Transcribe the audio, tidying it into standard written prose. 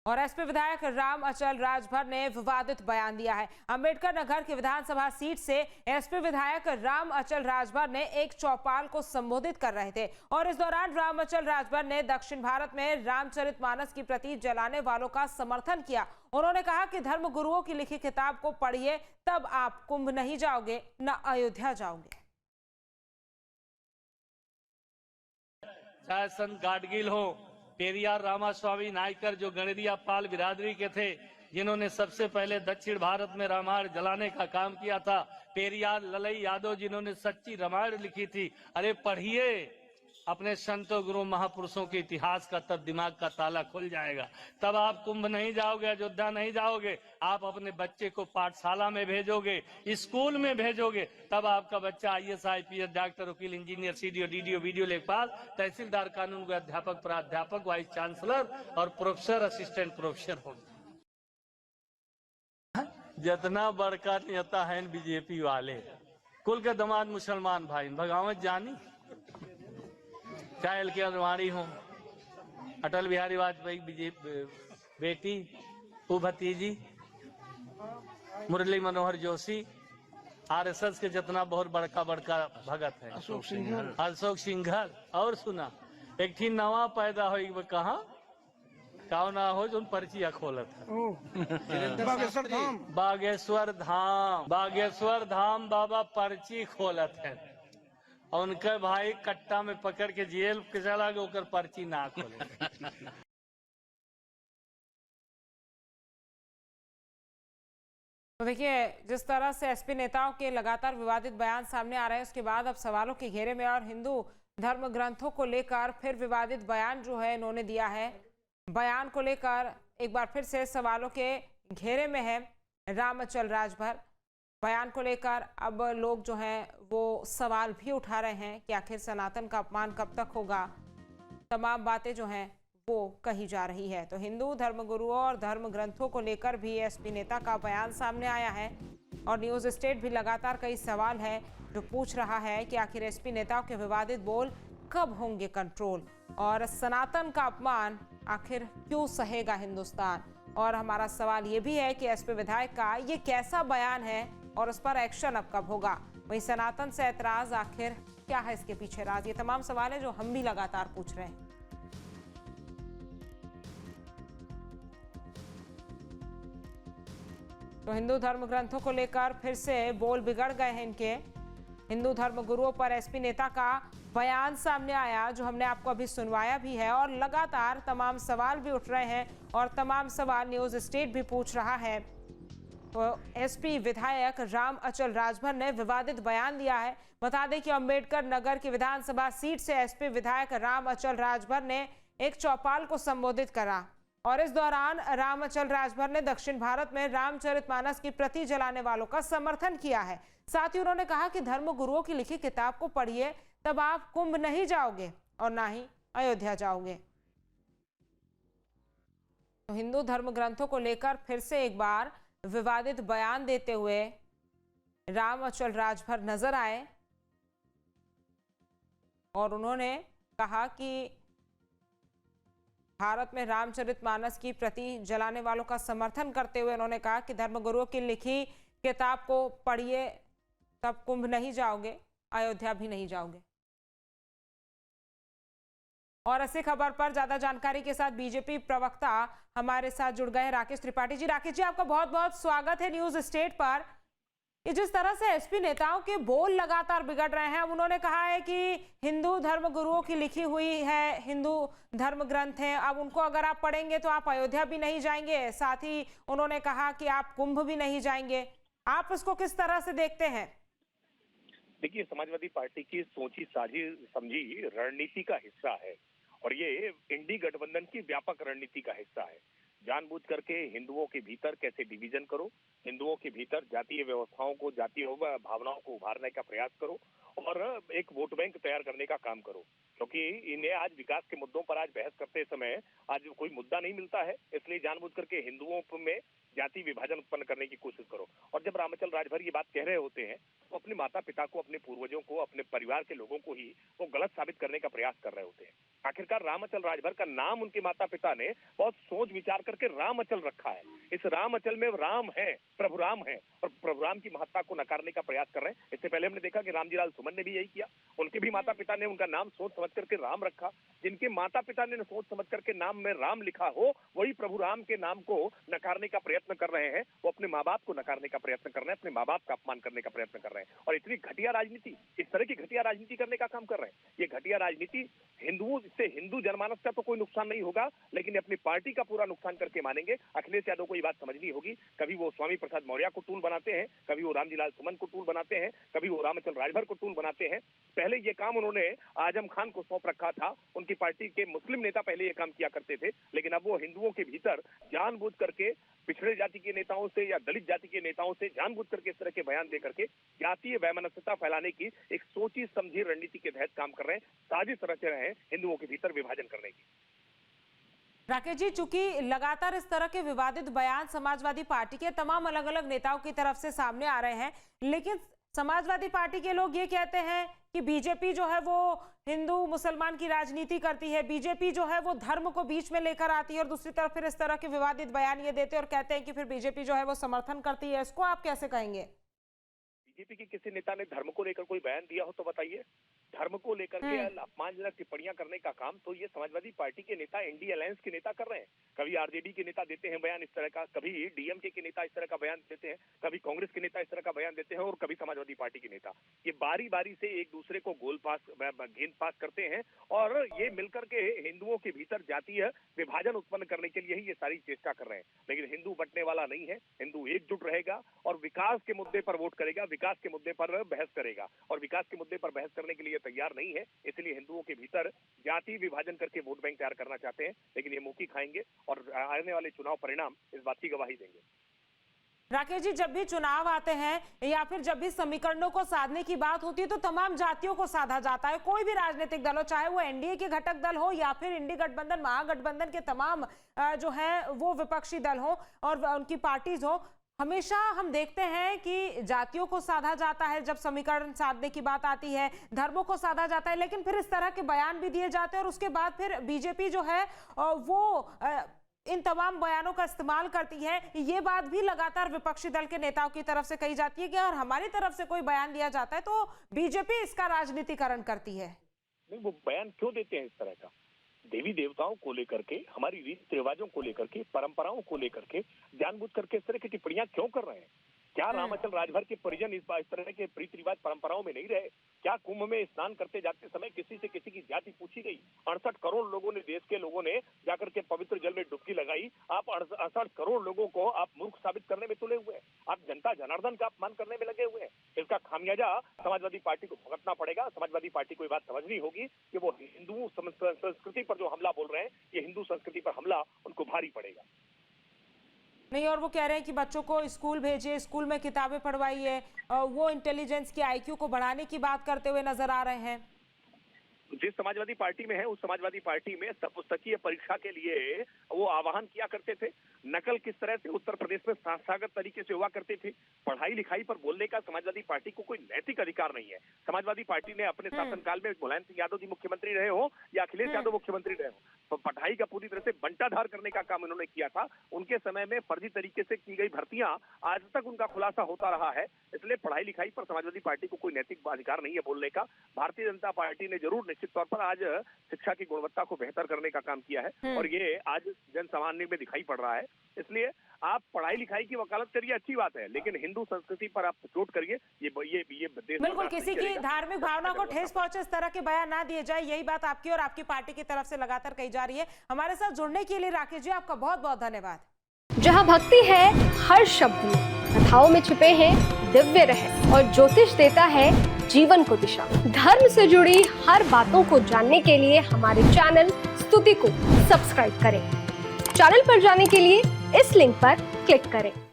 और एसपी विधायक राम अचल राजभर ने विवादित बयान दिया है। अंबेडकर नगर की विधानसभा सीट से एसपी विधायक राम अचल राजभर ने एक चौपाल को संबोधित कर रहे थे और इस दौरान राम अचल राजभर ने दक्षिण भारत में रामचरितमानस की प्रति जलाने वालों का समर्थन किया। उन्होंने कहा कि धर्म गुरुओं की लिखी किताब को पढ़िए, तब आप कुंभ नहीं जाओगे न अयोध्या जाओगे। चाहे संत गाडगिल हो, पेरियार रामास्वामी नायकर जो गणरिया पाल बिरादरी के थे, जिन्होंने सबसे पहले दक्षिण भारत में रामायण जलाने का काम किया था, पेरियार ललई यादव जिन्होंने सच्ची रामायण लिखी थी। अरे पढ़िए अपने संतों गुरु महापुरुषों के इतिहास का, तब दिमाग का ताला खुल जाएगा। तब आप कुंभ नहीं जाओगे, अयोध्या नहीं जाओगे। आप अपने बच्चे को पाठशाला में भेजोगे, स्कूल में भेजोगे, तब आपका बच्चा आईएएस, आईपीएस, डॉक्टर, वकील, इंजीनियर, सीडीओ, डीडीओ, वीडियो लेखपाल, तहसीलदार, कानून के अध्यापक, प्राध्यापक, वाइस चांसलर और प्रोफेसर, असिस्टेंट प्रोफेसर होगा। जितना बड़का नेता है बीजेपी वाले, कुल के दामाद मुसलमान भाई, भगावत जानी, चाहे एल.के. अडवाणी हो, अटल बिहारी वाजपेयी बीजेपी बेटी, वो भतीजी, मुरली मनोहर जोशी, आरएसएस के जितना बहुत बड़का भगत है, अशोक सिंघल। और सुना एक थी नवा पैदा हो कहा काव ना हो जो पर्चिया खोलत है बागेश्वर धाम बाबा पर्ची खोलत है, और उनके भाई कट्टा में पकड़ के जेल के चला गया, ओकर पर्ची ना खोले। तो देखिए, जिस तरह से एसपी नेताओं के लगातार विवादित बयान सामने आ रहे हैं, उसके बाद अब सवालों के घेरे में और हिंदू धर्म ग्रंथों को लेकर फिर विवादित बयान जो है इन्होंने दिया है। बयान को लेकर एक बार फिर से सवालों के घेरे में है राम अचल राजभर। बयान को लेकर अब लोग जो हैं वो सवाल भी उठा रहे हैं कि आखिर सनातन का अपमान कब तक होगा। तमाम बातें जो हैं वो कही जा रही है। तो हिंदू धर्मगुरुओं और धर्म ग्रंथों को लेकर भी एसपी नेता का बयान सामने आया है और न्यूज स्टेट भी लगातार कई सवाल है जो पूछ रहा है कि आखिर एसपी नेताओं के विवादित बोल कब होंगे कंट्रोल, और सनातन का अपमान आखिर क्यों सहेगा हिंदुस्तान। और हमारा सवाल ये भी है कि एसपी विधायक का ये कैसा बयान है और उस पर एक्शन अब कब होगा। वहीं सनातन से ऐतराज, आखिर क्या है इसके पीछे राज, ये तमाम सवाल है जो हम भी लगातार पूछ रहे हैं। तो हिंदू धर्म ग्रंथों को लेकर फिर से बोल बिगड़ गए हैं इनके। हिंदू धर्म गुरुओं पर एसपी नेता का बयान सामने आया जो हमने आपको अभी सुनवाया भी है, और लगातार तमाम सवाल भी उठ रहे हैं और तमाम सवाल न्यूज स्टेट भी पूछ रहा है। तो एसपी विधायक राम अचल राजभर ने विवादित बयान दिया है। बता दें कि अंबेडकर नगर की विधानसभा सीट से एसपी विधायक राम अचल राजभर ने एक चौपाल को संबोधित करा और इस दौरान राम अचल राजभर ने दक्षिण भारत में रामचरितमानस की प्रति जलाने वालों का समर्थन किया है। साथ ही उन्होंने कहा कि धर्म गुरुओं की लिखी किताब को पढ़िए, तब आप कुंभ नहीं जाओगे और ना ही अयोध्या जाओगे। तो हिंदू धर्म ग्रंथों को लेकर फिर से एक बार विवादित बयान देते हुए राम अचल राजभर नजर आए और उन्होंने कहा कि भारत में रामचरितमानस की प्रति जलाने वालों का समर्थन करते हुए उन्होंने कहा कि धर्मगुरुओं की लिखी किताब को पढ़िए, तब कुंभ नहीं जाओगे, अयोध्या भी नहीं जाओगे। और ऐसी खबर पर ज्यादा जानकारी के साथ बीजेपी प्रवक्ता हमारे साथ जुड़ गए राकेश त्रिपाठी जी। राकेश जी, आपका बहुत बहुत स्वागत है न्यूज स्टेट पर। जिस तरह से एसपी नेताओं के बोल लगातार बिगड़ रहे हैं, अब उन्होंने कहा है कि हिंदू धर्म गुरुओं की लिखी हुई है, हिंदू धर्म ग्रंथ हैं, अब उनको अगर आप पढ़ेंगे तो आप अयोध्या भी नहीं जाएंगे। साथ ही उन्होंने कहा कि आप कुंभ भी नहीं जाएंगे। आप इसको किस तरह से देखते हैं? देखिए, समाजवादी पार्टी की सोची साझी समझी रणनीति का हिस्सा है और ये इंडी गठबंधन की व्यापक रणनीति का हिस्सा है। जानबूझ करके हिंदुओं के भीतर कैसे डिवीजन करो, हिंदुओं के भीतर जातीय व्यवस्थाओं को, जातीय भावनाओं को उभारने का प्रयास करो और एक वोट बैंक तैयार करने का काम करो। क्योंकि इन्हें आज विकास के मुद्दों पर आज बहस करते समय आज कोई मुद्दा नहीं मिलता है, इसलिए जानबूझ करके हिंदुओं में जाति विभाजन उत्पन्न करने की कोशिश करो। और जब रामअचल राजभर ये बात कह रहे होते हैं तो अपने माता पिता को, अपने पूर्वजों को, अपने परिवार के लोगों को ही वो गलत साबित करने का प्रयास कर रहे होते हैं। आखिरकार रामाचल राजभर का नाम उनके माता पिता ने बहुत सोच विचार करके रामाचल रखा है। इस रामाचल में राम है, प्रभु राम है, और प्रभु राम की महत्ता को नकारने का प्रयास कर रहे हैं। इससे पहले हमने देखा कि रामजीलाल सुमन ने भी यही किया। उनके भी माता पिता ने उनका नाम सोच समझ करके राम रखा। जिनके माता पिता ने सोच समझ करके नाम में राम लिखा हो, वही प्रभु राम के नाम को नकारने का प्रयत्न कर रहे हैं। वो अपने माँ बाप को नकारने का प्रयत्न कर रहे हैं, अपने माँ बाप का अपमान करने का प्रयत्न कर रहे हैं, और इतनी घटिया राजनीति, इस तरह की घटिया राजनीति करने का काम कर रहे हैं। ये घटिया राजनीति हिंदुओं से, हिंदू जनमानस का तो कोई नुकसान नहीं होगा, लेकिन अपनी पार्टी का पूरा नुकसान करके मानेंगे। अखिलेश यादव को ये बात समझनी होगी। कभी वो स्वामी प्रसाद मौर्य को टूल बनाते हैं, कभी वो रामजीलाल सुमन को टूल बनाते हैं, कभी वो रामाचल राजभर को टूल बनाते हैं। पहले ये काम उन्होंने आजम खान को सौंप रखा था। उनकी पार्टी के मुस्लिम नेता पहले ये काम किया करते थे, लेकिन अब वो हिंदुओं के भीतर जानबूझ करके पिछड़े जाति के नेताओं से या दलित जाति के नेताओं से जानबूझ करके इस तरह के बयान दे करके जातीय वैमनस्यता फैलाने की एक सोची समझी रणनीति के तहत काम कर रहे हैं, साजिश रच रहे हैं हिंदुओं के भीतर विभाजन करने की। राकेश जी, चूंकि लगातार इस तरह के विवादित बयान समाजवादी पार्टी के तमाम अलग अलग नेताओं की तरफ से सामने आ रहे हैं, लेकिन समाजवादी पार्टी के लोग ये कहते हैं कि बीजेपी जो है वो हिंदू मुसलमान की राजनीति करती है, बीजेपी जो है वो धर्म को बीच में लेकर आती है, और दूसरी तरफ फिर इस तरह के विवादित बयान ये देते हैं और कहते हैं कि फिर बीजेपी जो है वो समर्थन करती है। इसको आप कैसे कहेंगे? बीजेपी के किसी नेता ने धर्म को लेकर कोई बयान दिया हो तो बताइए। धर्म को लेकर के अपमानजनक टिप्पणियां करने का काम तो ये समाजवादी पार्टी के नेता, इंडिया अलायंस के नेता कर रहे हैं। कभी आरजेडी के नेता देते हैं बयान इस तरह का, कभी डीएमके के नेता इस तरह का बयान देते हैं, कभी कांग्रेस के नेता इस तरह का बयान देते हैं, और कभी समाजवादी पार्टी के नेता। ये बारी बारी से एक दूसरे को गेंद पास करते हैं, और ये मिलकर के हिंदुओं के भीतर जातीय विभाजन उत्पन्न करने के लिए ही ये सारी चेष्टा कर रहे हैं। लेकिन हिंदू बंटने वाला नहीं है। हिंदू एकजुट रहेगा और विकास के मुद्दे पर वोट करेगा, विकास के मुद्दे पर बहस करेगा, और विकास के मुद्दे पर बहस करने के लिए तैयार नहीं है। इसलिए हिंदुओं के भीतर जाति विभाजन करके वोट बैंक तैयार करना चाहते हैं, लेकिन ये मुंह की खाएंगे और आने वाले चुनाव परिणाम इस बात की गवाही देंगे। राकेश जी, जब भी चुनाव आते हैं या फिर जब भी समीकरणों को साधने की बात होती है तो तमाम जातियों को साधा जाता है। कोई भी राजनीतिक दल हो, चाहे वो एनडीए के घटक दल हो या फिर इंडी गठबंधन, महागठबंधन के तमाम जो है वो विपक्षी दल हो और उनकी पार्टीज हो, हमेशा हम देखते हैं कि जातियों को साधा जाता है जब समीकरण साधने की बात आती है, धर्मों को साधा जाता है, लेकिन फिर इस तरह के बयान भी दिए जाते हैं और उसके बाद फिर बीजेपी जो है वो इन तमाम बयानों का इस्तेमाल करती है। ये बात भी लगातार विपक्षी दल के नेताओं की तरफ से कही जाती है कि अगर हमारी तरफ से कोई बयान दिया जाता है तो बीजेपी इसका राजनीतिकरण करती है। नहीं, वो बयान क्यों देते हैं इस तरह का? देवी देवताओं को लेकर के, हमारी रीति रिवाजों को लेकर के, परंपराओं को लेकर के जानबूझ करके इस तरह की टिप्पणियां क्यों कर रहे हैं? क्या रामाचल राजभर के परिजन इस तरह के रीति रिवाज परंपराओं में नहीं रहे? क्या कुंभ में स्नान करते जाते समय किसी से किसी की जाति पूछी गई? 68 करोड़ लोगों ने, देश के लोगों ने जाकर के पवित्र जल में डुबकी लगाई। आप 68 करोड़ लोगों को आप मूर्ख साबित करने में तुले हुए हैं। आप जनता जनार्दन का अपमान करने में लगे हुए हैं। इसका खामियाजा समाजवादी पार्टी को भुगतना पड़ेगा। समाजवादी पार्टी को ये बात समझनी होगी कि वो हिंदू संस्कृति पर जो हमला बोल रहे हैं, ये हिंदू संस्कृति पर हमला उनको भारी पड़ेगा। नहीं, और वो कह रहे हैं कि बच्चों को स्कूल भेजिए, स्कूल में किताबें पढ़वाइए, वो इंटेलिजेंस की आईक्यू को बढ़ाने की बात करते हुए नजर आ रहे हैं। जिस समाजवादी पार्टी में है, उस समाजवादी पार्टी में पुस्तकीय परीक्षा के लिए वो आह्वान किया करते थे। नकल किस तरह से उत्तर प्रदेश में संस्थागत तरीके से हुआ करते थे। पढ़ाई लिखाई पर बोलने का समाजवादी पार्टी को कोई नैतिक अधिकार नहीं है। समाजवादी पार्टी ने अपने शासनकाल में मुलायम सिंह यादव जी मुख्यमंत्री रहे हो या अखिलेश यादव मुख्यमंत्री रहे हो, तो पढ़ाई का पूरी तरह से बंटाधार करने का काम इन्होंने किया था। उनके समय में फर्जी तरीके से की गई भर्तियां आज तक उनका खुलासा होता रहा है। इसलिए पढ़ाई लिखाई पर समाजवादी पार्टी को कोई नैतिक अधिकार नहीं है बोलने का। भारतीय जनता पार्टी ने जरूर निश्चित तौर पर आज शिक्षा की गुणवत्ता को बेहतर करने का काम किया है, और ये आज जन सामान्य में दिखाई पड़ रहा है। इसलिए आप पढ़ाई लिखाई की वकालत करिए, अच्छी बात है, लेकिन हिंदू संस्कृति पर आप चोट करिए, ये देश बिल्कुल किसी की धार्मिक भावना को ठेस पहुंचे इस तरह के बयान ना दिए जाए, यही बात आपकी और आपकी पार्टी की तरफ से लगातार कही जा रही है। हमारे साथ जुड़ने के लिए राकेश जी आपका बहुत बहुत धन्यवाद। जहाँ भक्ति है हर शब्द में, कथाओं में छिपे हैं दिव्य रहस्य और ज्योतिष देता है जीवन को दिशा। धर्म से जुड़ी हर बातों को जानने के लिए हमारे चैनल स्तुति को सब्सक्राइब करें। चैनल पर जाने के लिए इस लिंक पर क्लिक करें।